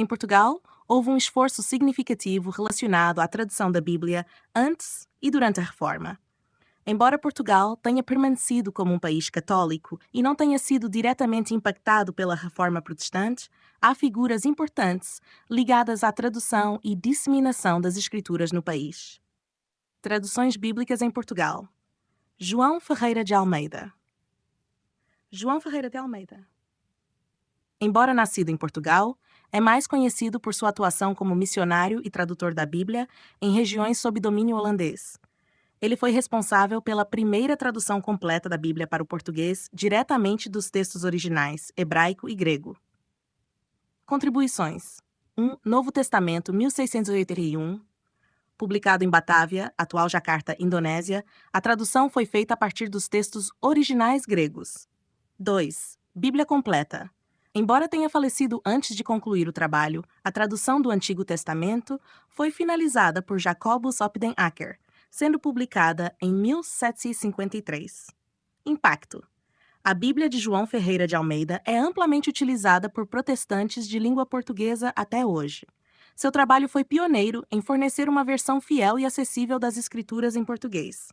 Em Portugal, houve um esforço significativo relacionado à tradução da Bíblia antes e durante a Reforma. Embora Portugal tenha permanecido como um país católico e não tenha sido diretamente impactado pela Reforma Protestante, há figuras importantes ligadas à tradução e disseminação das Escrituras no país. Traduções bíblicas em Portugal. João Ferreira de Almeida. João Ferreira de Almeida. Embora nascido em Portugal, é mais conhecido por sua atuação como missionário e tradutor da Bíblia em regiões sob domínio holandês. Ele foi responsável pela primeira tradução completa da Bíblia para o português diretamente dos textos originais, hebraico e grego. Contribuições: 1. Novo Testamento, 1681. Publicado em Batávia, atual Jakarta, Indonésia, a tradução foi feita a partir dos textos originais gregos. 2. Bíblia completa. Embora tenha falecido antes de concluir o trabalho, a tradução do Antigo Testamento foi finalizada por Jacobus Opden Acker, sendo publicada em 1753. Impacto. A Bíblia de João Ferreira de Almeida é amplamente utilizada por protestantes de língua portuguesa até hoje. Seu trabalho foi pioneiro em fornecer uma versão fiel e acessível das Escrituras em português.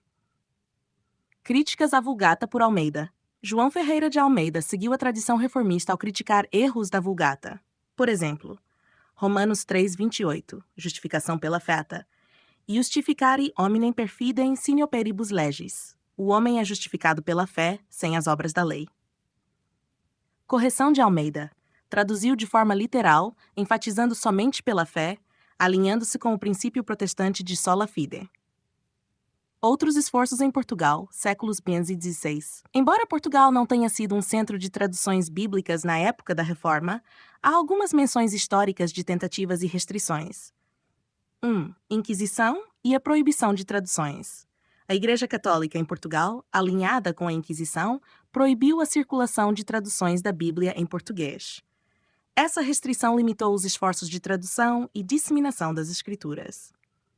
Críticas à Vulgata por Almeida. João Ferreira de Almeida seguiu a tradição reformista ao criticar erros da Vulgata. Por exemplo, Romanos 3:28, justificação pela fé. Justificare hominem perfidem sine operibus legis. O homem é justificado pela fé, sem as obras da lei. Correção de Almeida. Traduziu de forma literal, enfatizando somente pela fé, alinhando-se com o princípio protestante de sola fide. Outros esforços em Portugal, séculos XV e XVI. Embora Portugal não tenha sido um centro de traduções bíblicas na época da Reforma, há algumas menções históricas de tentativas e restrições. 1. Inquisição e a proibição de traduções. A Igreja Católica em Portugal, alinhada com a Inquisição, proibiu a circulação de traduções da Bíblia em português. Essa restrição limitou os esforços de tradução e disseminação das Escrituras.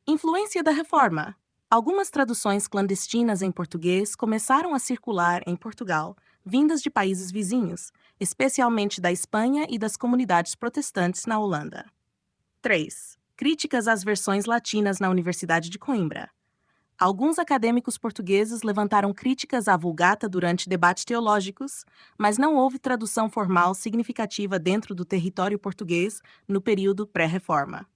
Influência da Reforma. Algumas traduções clandestinas em português começaram a circular em Portugal, vindas de países vizinhos, especialmente da Espanha e das comunidades protestantes na Holanda. 3. Críticas às versões latinas na Universidade de Coimbra. Alguns acadêmicos portugueses levantaram críticas à Vulgata durante debates teológicos, mas não houve tradução formal significativa dentro do território português no período pré-reforma.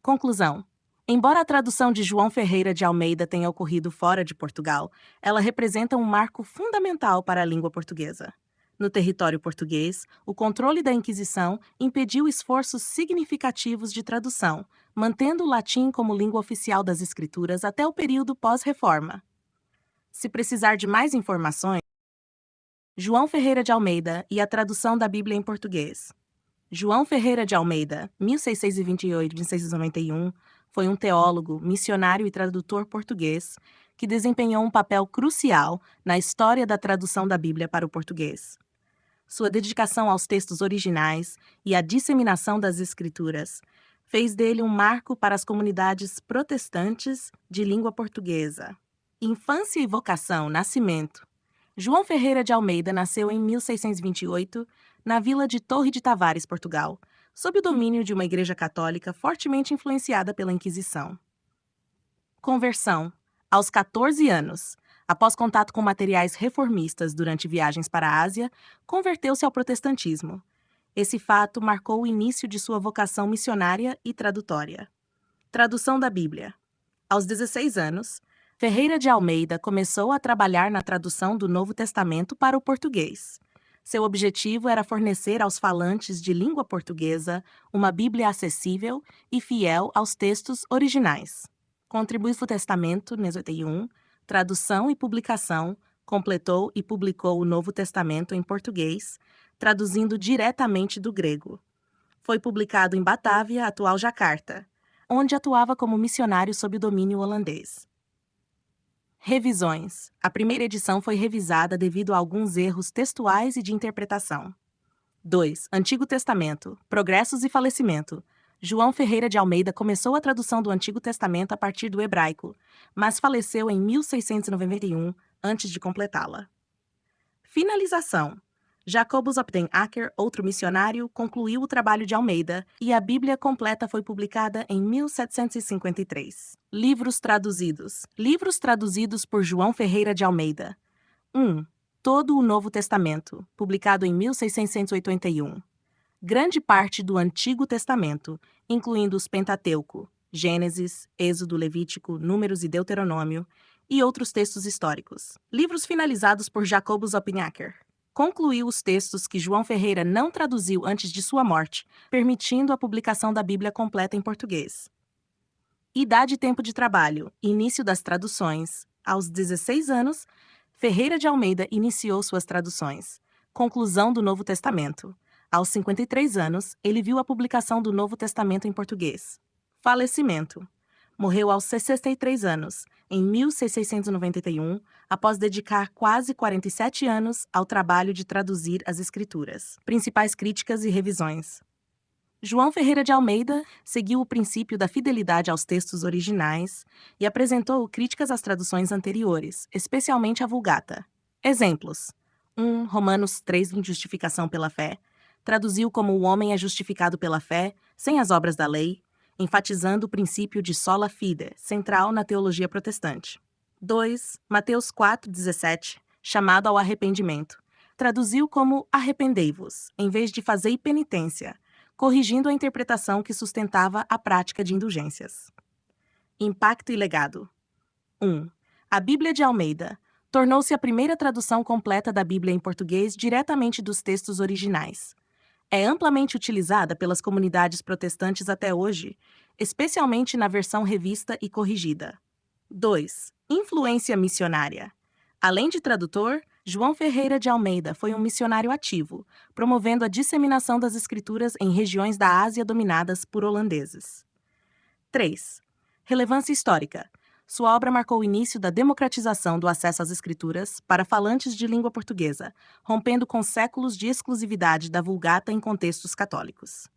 Conclusão. Embora a tradução de João Ferreira de Almeida tenha ocorrido fora de Portugal, ela representa um marco fundamental para a língua portuguesa. No território português, o controle da Inquisição impediu esforços significativos de tradução, mantendo o latim como língua oficial das Escrituras até o período pós-reforma. Se precisar de mais informações, João Ferreira de Almeida e a tradução da Bíblia em português. João Ferreira de Almeida, 1628-1691, foi um teólogo, missionário e tradutor português que desempenhou um papel crucial na história da tradução da Bíblia para o português. Sua dedicação aos textos originais e à disseminação das Escrituras fez dele um marco para as comunidades protestantes de língua portuguesa. Infância e vocação, nascimento. João Ferreira de Almeida nasceu em 1628, na vila de Torre de Tavares, Portugal, sob o domínio de uma igreja católica fortemente influenciada pela Inquisição. Conversão. Aos 14 anos, após contato com materiais reformistas durante viagens para a Ásia, converteu-se ao protestantismo. Esse fato marcou o início de sua vocação missionária e tradutória. Tradução da Bíblia. Aos 16 anos, Ferreira de Almeida começou a trabalhar na tradução do Novo Testamento para o português. Seu objetivo era fornecer aos falantes de língua portuguesa uma Bíblia acessível e fiel aos textos originais. Contribuiu no Testamento, 1981, tradução e publicação, completou e publicou o Novo Testamento em português, traduzindo diretamente do grego. Foi publicado em Batávia, atual Jakarta, onde atuava como missionário sob o domínio holandês. Revisões. A primeira edição foi revisada devido a alguns erros textuais e de interpretação. 2. Antigo Testamento. Progressos e falecimento. João Ferreira de Almeida começou a tradução do Antigo Testamento a partir do hebraico, mas faleceu em 1691, antes de completá-la. Finalização. Jacobus Opdenacker, outro missionário, concluiu o trabalho de Almeida e a Bíblia completa foi publicada em 1753. Livros traduzidos. Livros traduzidos por João Ferreira de Almeida. 1. Todo o Novo Testamento, publicado em 1681. Grande parte do Antigo Testamento, incluindo os Pentateuco, Gênesis, Êxodo, Levítico, Números e Deuteronômio, e outros textos históricos. Livros finalizados por Jacobus Opdenacker. Concluiu os textos que João Ferreira não traduziu antes de sua morte, permitindo a publicação da Bíblia completa em português. Idade e tempo de trabalho. Início das traduções. Aos 16 anos, Ferreira de Almeida iniciou suas traduções. Conclusão do Novo Testamento. Aos 53 anos, ele viu a publicação do Novo Testamento em português. Falecimento. Morreu aos 63 anos, em 1691, após dedicar quase 47 anos ao trabalho de traduzir as Escrituras. Principais críticas e revisões. João Ferreira de Almeida seguiu o princípio da fidelidade aos textos originais e apresentou críticas às traduções anteriores, especialmente a Vulgata. Exemplos: 1. Romanos 3, justificação pela fé. Traduziu como o homem é justificado pela fé, sem as obras da lei, enfatizando o princípio de sola fide, central na teologia protestante. 2. Mateus 4,17, chamado ao arrependimento. Traduziu como arrependei-vos, em vez de fazei penitência, corrigindo a interpretação que sustentava a prática de indulgências. Impacto e legado. 1. A Bíblia de Almeida tornou-se a primeira tradução completa da Bíblia em português diretamente dos textos originais. É amplamente utilizada pelas comunidades protestantes até hoje, especialmente na versão revista e corrigida. 2. Influência missionária. Além de tradutor, João Ferreira de Almeida foi um missionário ativo, promovendo a disseminação das Escrituras em regiões da Ásia dominadas por holandeses. 3. Relevância histórica. Sua obra marcou o início da democratização do acesso às Escrituras para falantes de língua portuguesa, rompendo com séculos de exclusividade da Vulgata em contextos católicos.